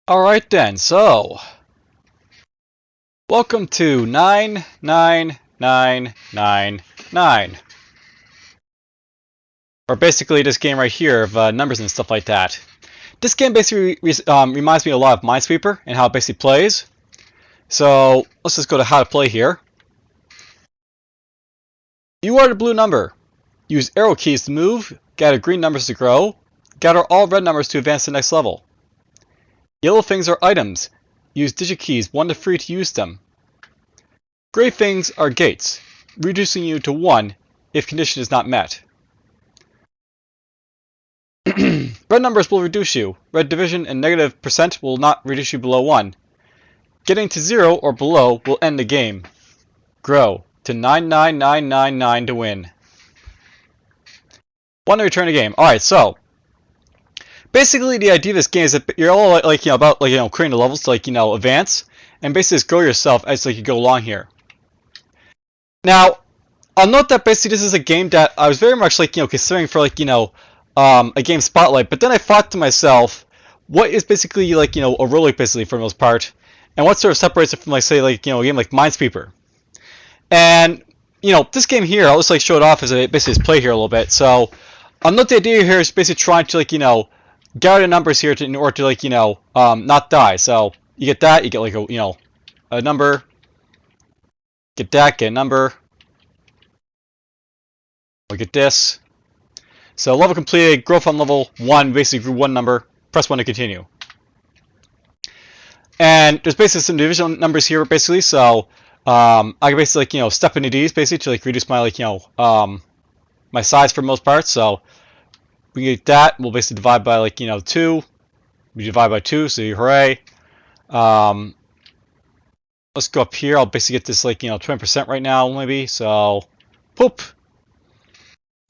Alright then, so welcome to 99999. Or basically this game right here of numbers and stuff like that. This game basically reminds me a lot of Minesweeper and how it basically plays. So let's just go to how to play here. You are the blue number. Use arrow keys to move, gather green numbers to grow, gather all red numbers to advance to the next level. Yellow things are items. Use digit keys 1 to 3 to use them. Gray things are gates, reducing you to 1 if condition is not met. Red numbers will reduce you. Red division and negative % will not reduce you below 1. Getting to 0 or below will end the game. Grow to 99999 to win. 1 to return the game. Alright, so basically the idea of this game is that you're all about creating the levels to advance and basically just grow yourself as you go along here. Now, I'll note that basically this is a game that I was very much considering for a game spotlight, but then I thought to myself, what is basically a roguelike basically for the most part, and what sort of separates it from a game like Minesweeper. And this game here, I'll just show it off as I basically just play here a little bit. So I'll note the idea here is basically trying to gather the numbers here in order to not die. So you get that, you get a number, get that, get a number. Look at this. So level completed, growth on level 1, basically grew 1 number, press 1 to continue. And there's basically some division numbers here basically, so I can basically step into these basically to reduce my my size for the most part. So we get that, we'll basically divide by 2. We divide by 2, so hooray. Let's go up here, I'll basically get this 20% right now maybe, so poop.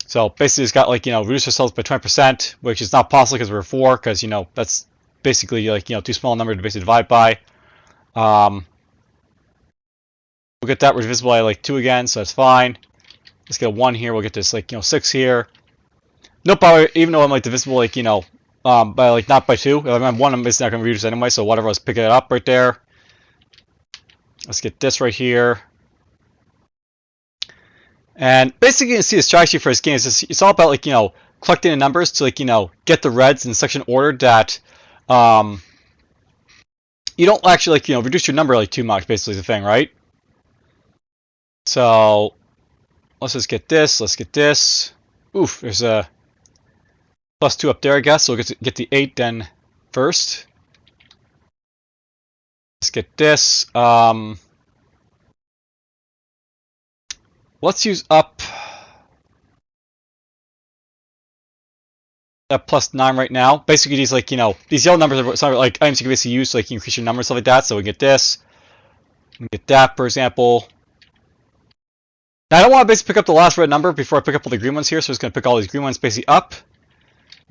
So basically it's got reduce ourselves by 20%, which is not possible because we're 4, because that's basically too small a number to basically divide by. We'll get that, we're divisible by 2 again, so that's fine. Let's get a 1 here, we'll get this 6 here. Nope, even though I'm divisible by not by 2. If I'm 1, I'm basically not going to reduce anyway, so whatever, let's pick it up right there. Let's get this right here. And basically, you can see the strategy for this game is it's all about collecting the numbers to get the reds in such an order that you don't actually reduce your number too much. Basically, is the thing, right? So let's just get this. Let's get this. Oof, there's a +2 up there, I guess. So we'll get the 8 then first. Let's get this. Let's use up that +9 right now. Basically, these these yellow numbers are items you can basically use to increase your number and stuff like that. So we get this, we get that, for example. Now I don't want to basically pick up the last red number before I pick up all the green ones here. So I'm just gonna pick all these green ones basically up.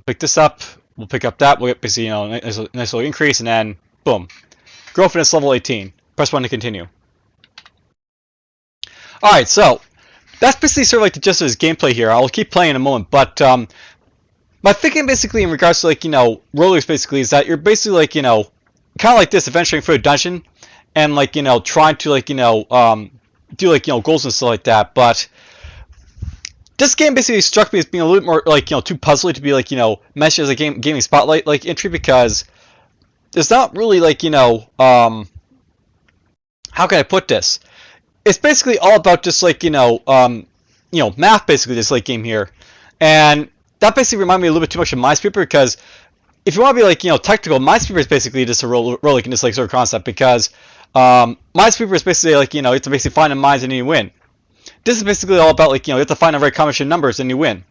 Pick this up. We'll pick up that. We'll get basically a nice little increase, and then boom, growth fitness level 18. Press 1 to continue. All right, so that's basically sort of the gist of this gameplay here. I'll keep playing in a moment, but my thinking basically in regards to rollers basically is that you're basically kind of like this, adventuring through a dungeon, and trying to do goals and stuff like that. But this game basically struck me as being a little bit more too puzzly to be mentioned as a gaming spotlight entry, because there's not really how can I put this? It's basically all about just math basically, this game here, and that basically reminded me a little bit too much of Minesweeper, because if you want to be technical, Minesweeper is basically just a roguelike in this sort of concept, because Minesweeper is basically you have to basically find the mines and then you win. This is basically all about you have to find the right combination of numbers and you win.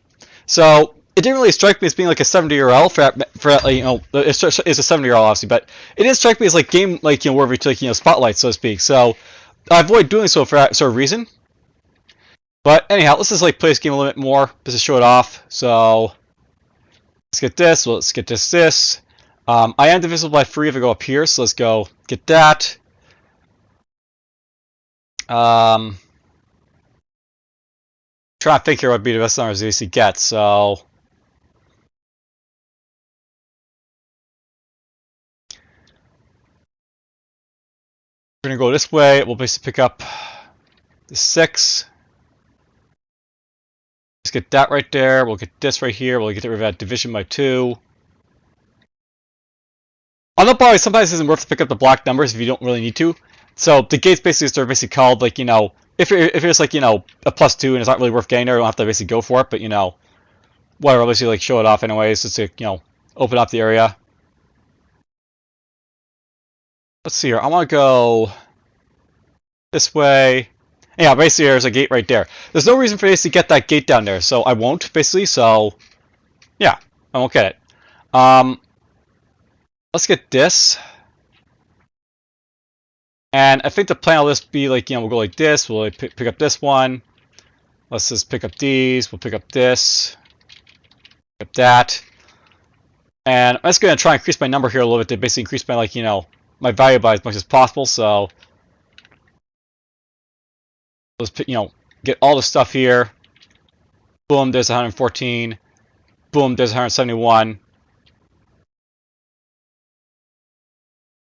So it didn't really strike me as being a 70-year-old for it's a 70-year-old obviously, but it didn't strike me as game worthy to spotlight, so to speak. So I avoid doing so for that sort of reason. But anyhow, let's just play this game a little bit more, just to show it off. So let's get this. Well, let's get this. I am divisible by 3 if I go up here, so let's go get that. Trying to think here what would be the best numbers to basically get. So We're going to go this way. We'll basically pick up the 6. Let's get that right there. We'll get this right here. We'll get rid of that division by 2. Although probably sometimes it isn't worth to pick up the black numbers if you don't really need to. So the gates basically are basically called, like, you know, if it's like, you know, a +2 and it's not really worth getting there, you don't have to basically go for it. But, you know, whatever, basically like show it off anyways, just to, you know, open up the area. Let's see here. I want to go this way. Yeah, basically there's a gate right there. There's no reason for us to get that gate down there, so I won't, basically. So, yeah, I won't get it. Let's get this. And I think the plan will just be like, you know, we'll go like this. We'll pick up this one. Let's just pick up these. We'll pick up this. Pick up that. And I'm just going to try and increase my number here a little bit to basically increase my, like, you know, my value by as much as possible. So let's, you know, get all the stuff here. Boom, there's 114. Boom, there's 171.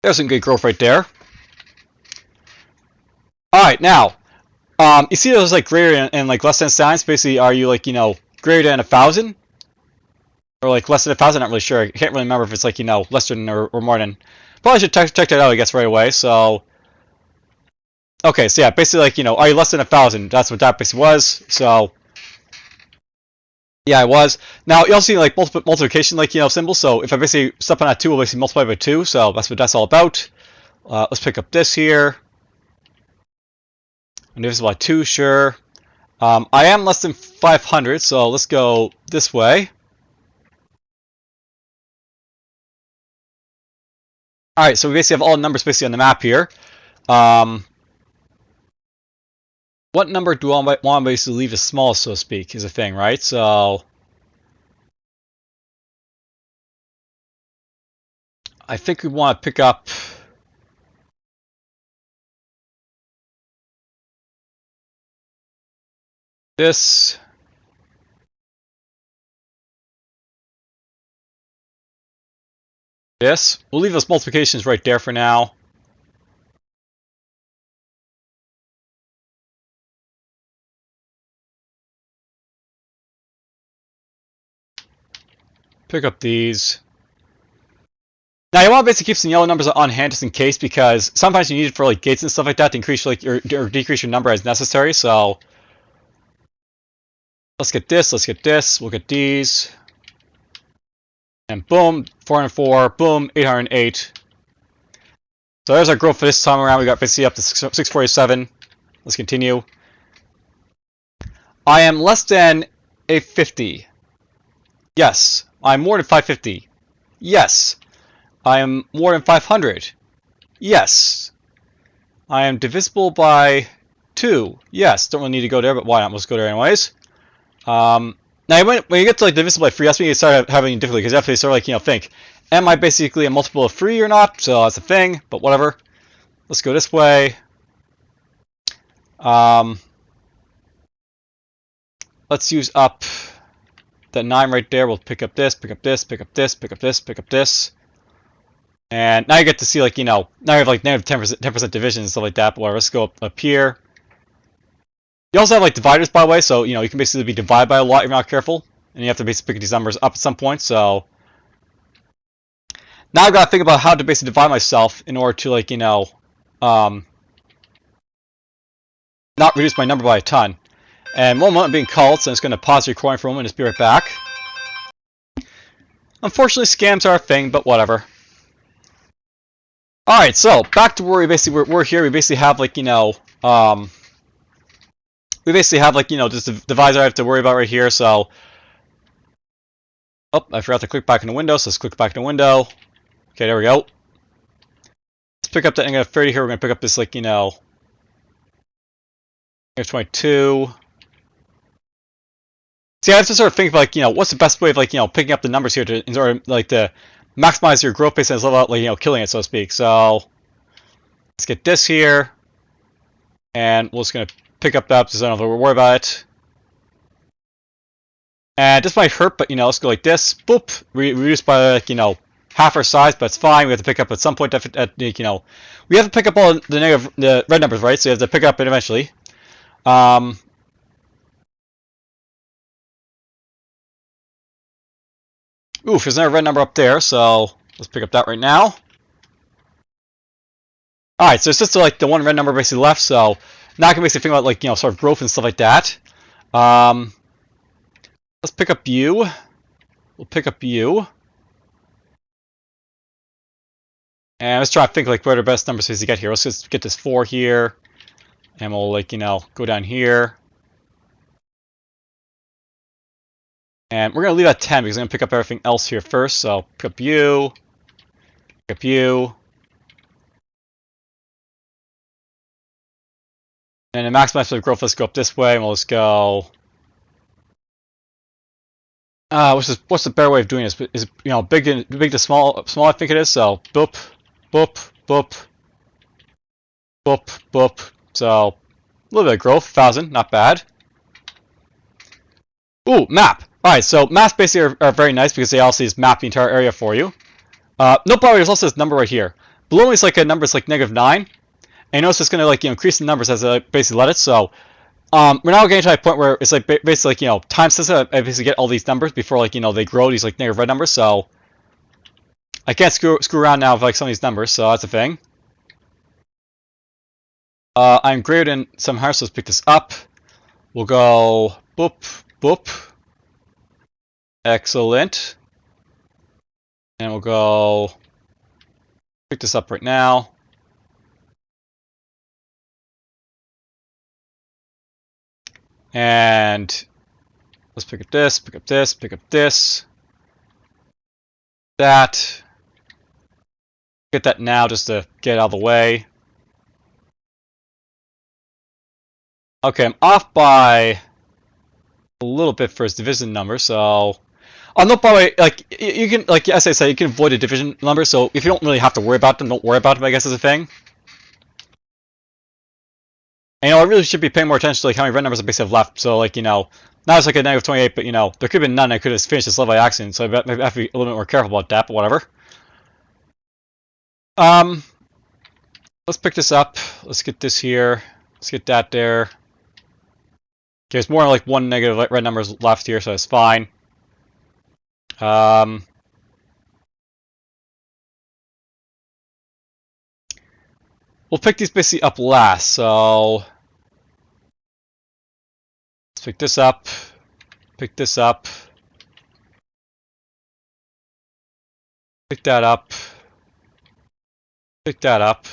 There's some good growth right there. Alright, now, you see those like greater and like less than signs? Basically, are you like, you know, greater than 1,000? Or like less than 1,000? I'm not really sure. I can't really remember if it's like, you know, less than or more than. Probably should check that out, I guess, right away. So, okay, so yeah, basically like, you know, are you less than 1,000? That's what that basically was. So, yeah, it was. Now, you also see like multiplication, like, you know, symbols. So if I basically step on that 2, we'll basically multiply by 2. So that's what that's all about. Let's pick up this here. And divisible by 2, sure. I am less than 500, so let's go this way. Alright, so we basically have all the numbers basically on the map here. What number do I want to basically leave as small, so to speak, is a thing, right? So I think we want to pick up this. This. We'll leave those multiplications right there for now. Pick up these. Now you want to basically keep some yellow numbers on hand just in case, because sometimes you need it for like gates and stuff like that to increase like or decrease your number as necessary. So let's get this. Let's get this. We'll get these. And boom, 404. Boom, 808. So there's our growth for this time around. We got basically up to 647. Let's continue. I am less than 850. Yes. I'm more than 550. Yes. I am more than 500. Yes. I am divisible by 2. Yes. Don't really need to go there, but why not? Let's go there anyways. Now, when you get to like divisible by 3, that's when you start having difficulty, because you have to sort of like, you know, think, am I basically a multiple of 3 or not? So that's a thing, but whatever. Let's go this way. Let's use up that 9 right there. We'll pick up this, pick up this, pick up this, pick up this, pick up this. And now you get to see, like, you know, now you have like negative 10% division and stuff like that, but whatever. Let's go up here. You also have like dividers, by the way, so, you know, you can basically be divided by a lot if you're not careful. And you have to basically pick these numbers up at some point, so. Now I've got to think about how to basically divide myself in order to, like, you know, not reduce my number by a ton. And one moment I'm being called, so I'm just going to pause the recording for a moment and just be right back. Unfortunately, scams are a thing, but whatever. Alright, so, back to where we're here. We basically have, like, you know, we basically have, like, you know, just the divisor I have to worry about right here, so. Oh, I forgot to click back in the window, so let's click back in the window. Okay, there we go. Let's pick up that negative 30 here. We're going to pick up this, like, you know, negative 22. See, I have to sort of think, like, you know, what's the best way of, like, you know, picking up the numbers here to, in order, like, to maximize your growth base and level out, like, you know, killing it, so to speak. So, let's get this here. And we're just going to pick up that, because I don't have to worry about it. And this might hurt, but, you know, let's go like this. Boop. Reduce by, like, you know, half our size, but it's fine. We have to pick up at some point. We have to pick up all the red numbers, right? So you have to pick up it eventually. Oof, there's another red number up there, so let's pick up that right now. Alright, so it's just like the one red number basically left, so now I can basically think about like, sort of growth and stuff like that. Let's pick up you. We'll pick up you. And let's try to think like where the best numbers is to get here. Let's just get this 4 here. And we'll like, go down here. And we're going to leave at 10 because I'm going to pick up everything else here first. So pick up you. Pick up you. And to maximize the growth, let's go up this way. And we'll just go... what's the better way of doing this? Is it, big to small? Small, I think it is. So boop, boop, boop, boop, boop. So a little bit of growth, 1,000, not bad. Ooh, map. All right, so maps basically are very nice because they also just map the entire area for you. No problem. There's also this number right here. Below is like a number. It's like -9, and notice it's going to like increase the numbers as I basically let it. So. We're now getting to a point where it's like basically like time sensitive. I basically get all these numbers before like they grow these like negative red numbers. So I can't screw around now with like some of these numbers. So that's a thing. I'm greater than some higher, so let's pick this up. We'll go boop boop. Excellent. And we'll go pick this up right now. And let's pick up this, pick up this, pick up this. That. Get that now just to get out of the way. Okay, I'm off by a little bit for his division number, so... Oh, no, by the way, like, you can, like, as I said, you can avoid a division number, so if you don't really have to worry about them, don't worry about them, I guess is a thing. And, I really should be paying more attention to like how many red numbers I basically have left. So like, now it's like a -28, but there could have been none. I could have finished this level by accident. So I have to be a little bit more careful about that, but whatever. Let's pick this up. Let's get this here. Let's get that there. Okay, there's more like one negative red numbers left here, so it's fine. We'll pick these basically up last, so let's pick this up, pick this up, pick that up, pick that up.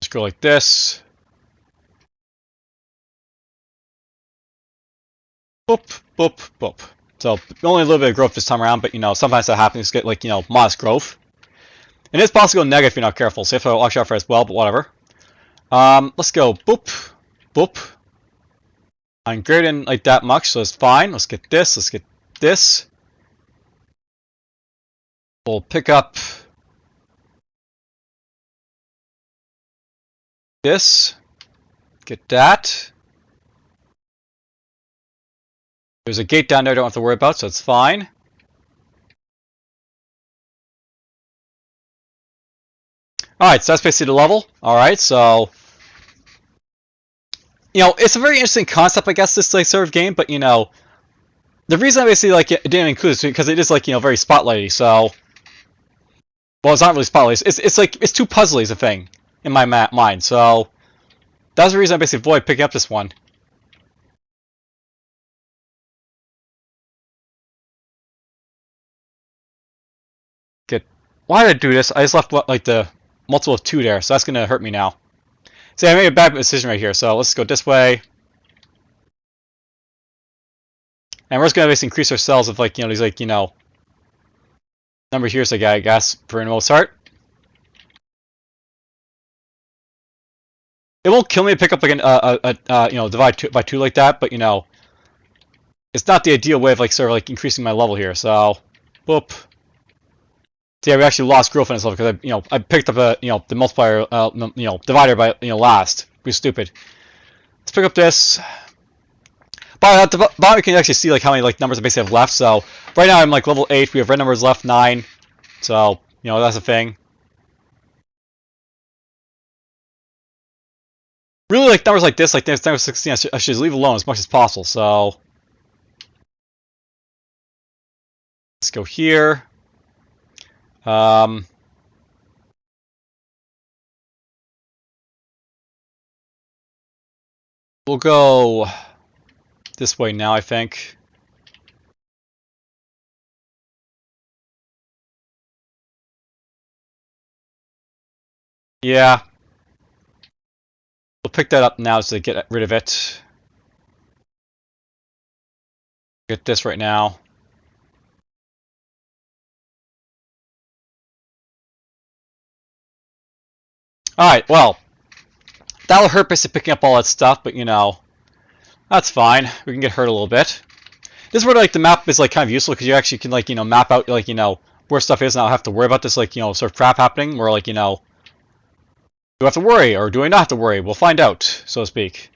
Go like this. Boop, boop, boop. So only a little bit of growth this time around, but sometimes that happens to get like modest growth. And it's possible to go negative if you're not careful, so you have to watch out for it as well, but whatever. Let's go boop, boop. I'm greater than like that much, so it's fine. Let's get this, let's get this. We'll pick up this, get that. There's a gate down there I don't have to worry about, so it's fine. Alright, so that's basically the level. Alright, so... it's a very interesting concept, I guess, this like sort of game, but the reason I basically like it didn't include it is because it is like, very spotlighty, so... Well, it's not really spotlighty. It's like, it's too puzzly is a thing in my mind, so... That's the reason I basically avoid picking up this one. Why did I do this? I just left like the multiple of 2 there, so that's gonna hurt me now. See, I made a bad decision right here, so let's go this way. And we're just gonna basically increase our cells with like, these like, number here, so I guess, for the most part. It won't kill me to pick up like divide by 2 like that, but it's not the ideal way of like sort of like increasing my level here, so boop. So yeah, we actually lost growth in this level because I picked up the multiplier divider by last. We're stupid. Let's pick up this. But at the bottom you can actually see like how many numbers I basically have left. So right now I'm like level 8. We have red numbers left 9. So that's a thing. Really like numbers like this number 16. I should leave alone as much as possible. So let's go here. We'll go this way now, I think. Yeah. We'll pick that up now to get rid of it. Get this right now. Alright, well. That'll hurt basically picking up all that stuff, but that's fine. We can get hurt a little bit. This is where the map is kind of useful because you actually can map out where stuff is and not have to worry about this sort of crap happening where do I have to worry or do I not have to worry? We'll find out, so to speak.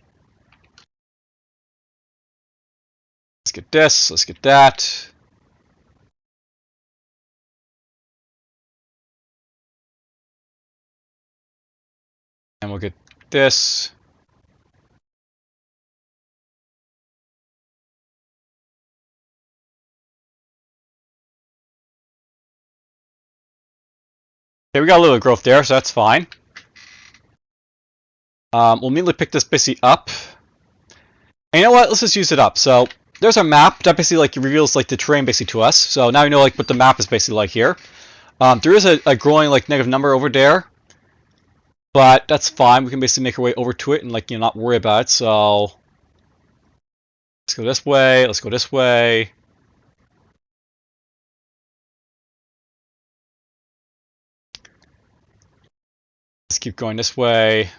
Let's get this, let's get that. And we'll get this. Okay, we got a little growth there, so that's fine. We'll immediately pick this basically up. And you know what? Let's just use it up. So there's our map. That basically reveals the terrain basically to us. So now we know what the map is basically like here. There is a growing negative number over there, but that's fine. We can basically make our way over to it and not worry about it. So let's go this way. Let's go this way. Let's keep going this way.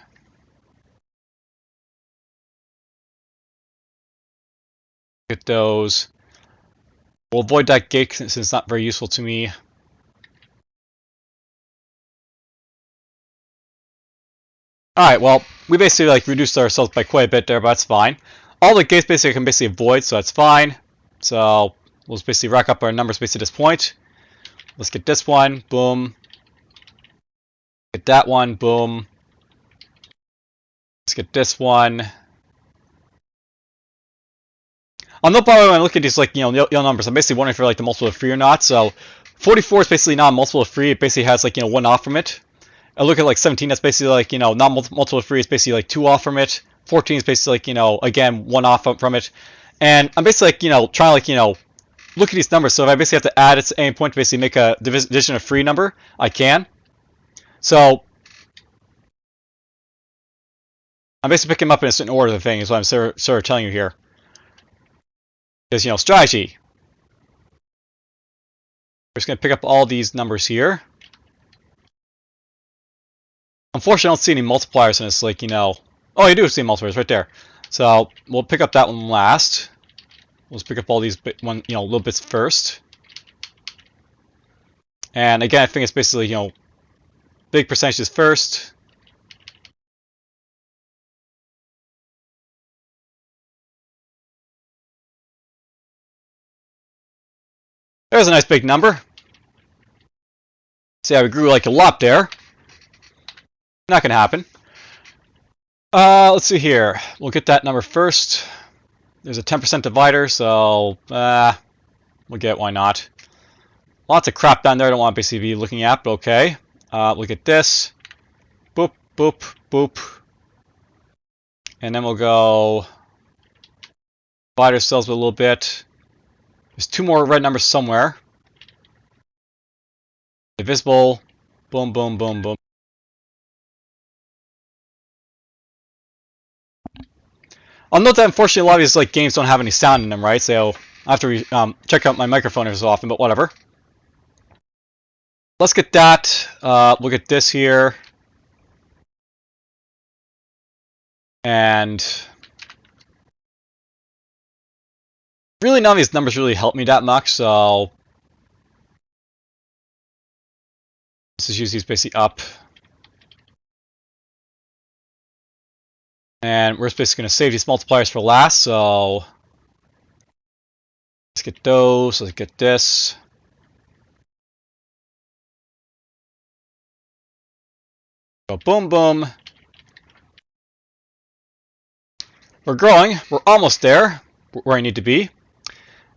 Get those. We'll avoid that gate since it's not very useful to me. Alright, well, we basically reduced ourselves by quite a bit there, but that's fine. All the gates basically I can basically avoid, so that's fine. So we'll just basically rack up our numbers basically at this point. Let's get this one, boom. Get that one, boom. Let's get this one. I'll note by the way when I look at these yellow numbers, I'm basically wondering if they're the multiple of 3 or not. So 44 is basically not a multiple of 3. It basically has 1 off from it. I look at 17. That's basically not multiple of 3. It's basically 2 off from it. 14 is basically again 1 off from it. And I'm basically trying to look at these numbers. So if I basically have to add at any point to basically make a division of 3 number, I can. So I'm basically picking them up in a certain order. The thing is what I'm sort of telling you here. Because strategy. We're just gonna pick up all these numbers here. Unfortunately, I don't see any multipliers in this. Oh, I do see multipliers right there. So we'll pick up that one last. Let's pick up all these little bits first. And again, I think it's basically big percentages first. There's a nice big number. See how we grew a lot there. Not gonna happen. Let's see here. We'll get that number first. There's a 10% divider, so we'll get it, why not? Lots of crap down there I don't want basically be looking at, but okay. We'll get this. Boop, boop, boop. And then we'll go divide ourselves a little bit. There's 2 more red numbers somewhere. Divisible. Boom, boom, boom, boom. I'll note that unfortunately a lot of these games don't have any sound in them, right? So I have to check out my microphone every so often, but whatever. Let's get that. We'll get this here. And really none of these numbers really help me that much, so This is usually basically up. And we're basically going to save these multipliers for last, so let's get those, let's get this. Go boom, boom. We're growing, we're almost there, where I need to be.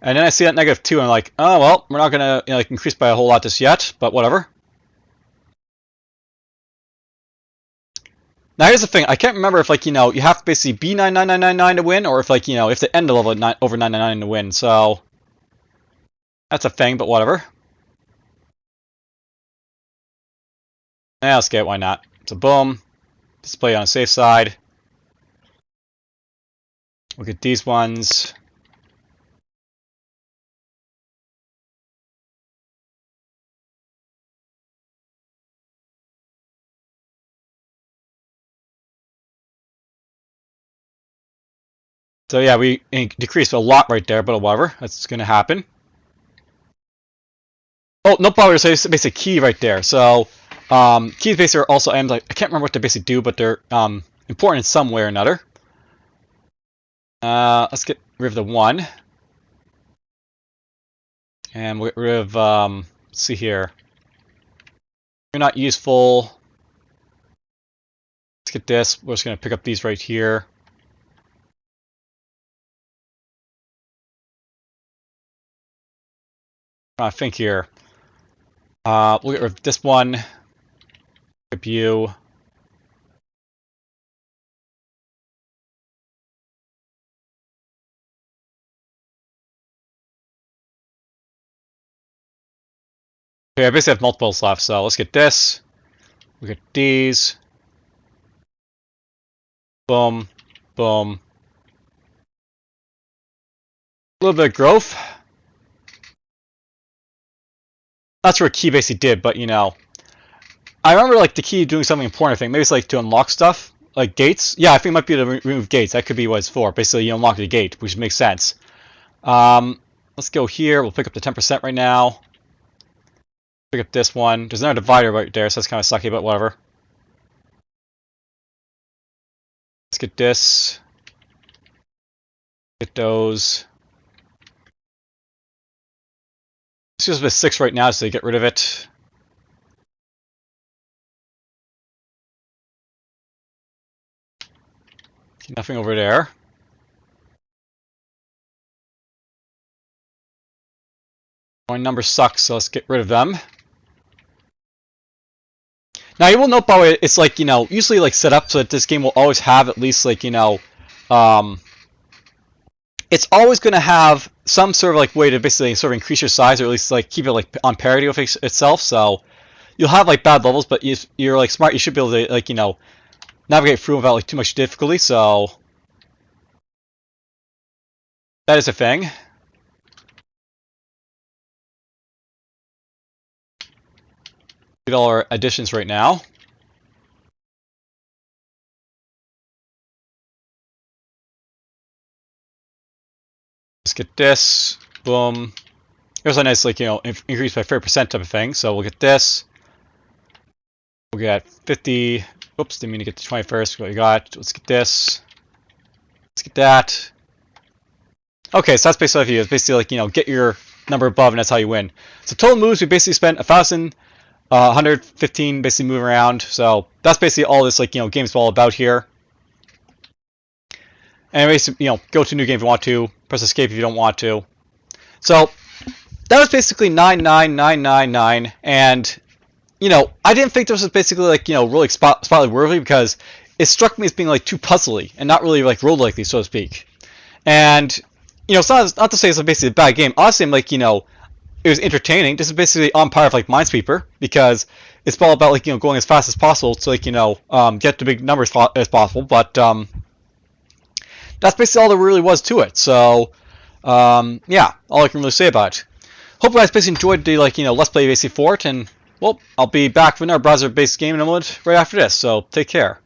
And then I see that -2, and I'm like, oh, well, we're not going to like increase by a whole lot just yet, but whatever. Now here's the thing, I can't remember if, like, you have to basically be 99999 to win, or if, like, if the end level over 999 to win, so that's a thing, but whatever. Yeah, let's get it, why not? So boom, display on the safe side. Look at these ones. So yeah, we decreased a lot right there, but whatever, that's going to happen. Oh, no problem. So it's basically key right there. So keys basically are also items. I can't remember what they basically do, but they're important in some way or another. Let's get rid of the 1. And we'll get rid of, let's see here. You're not useful. Let's get this. We're just going to pick up these right here. I think here. We'll get rid of this one. Skip you. Okay, I basically have multiples left, so let's get this. We get these. Boom, boom. A little bit of growth. That's where key basically did, but I remember like the key doing something important. I think maybe it's like to unlock stuff, like gates. Yeah, I think it might be to remove gates. That could be what it's for. Basically, you unlock the gate, which makes sense. Let's go here. We'll pick up the 10% right now. Pick up this one. There's another divider right there, so that's kind of sucky, but whatever. Let's get this. Get those. It's just a 6 right now, so get rid of it. Nothing over there. My number sucks, so let's get rid of them. Now you will note, by the way, it's like, usually like set up so that this game will always have at least like, it's always going to have some sort of like way to basically sort of increase your size, or at least like keep it like on parity with itself. So you'll have like bad levels, but if you're like smart, you should be able to like navigate through without like too much difficulty. So that is a thing. Get all our additions right now. Let's get this. Boom. Here's a nice, like, increase by 30% type of thing. So we'll get this. We'll get 50. Oops, didn't mean to get the 21st. What we got? Let's get this. Let's get that. Okay, so that's basically it. It's basically like, get your number above, and that's how you win. So total moves, we basically spent 1,115 basically moving around. So that's basically all this, like, game's all about here. And basically, go to a new game if you want to. Press escape if you don't want to. So that was basically 99999, and I didn't think this was basically like really spotlight worthy, because it struck me as being like too puzzly and not really like roguelike, so to speak. And it's not to say it's basically a bad game. Honestly, I'm like it was entertaining. This is basically on par with like Minesweeper, because it's all about like going as fast as possible to like get the big numbers as possible. But that's basically all there really was to it. So yeah, all I can really say about it. Hope you guys basically enjoyed the Let's Play basically for it, and well, I'll be back with another browser-based game in a moment right after this. So take care.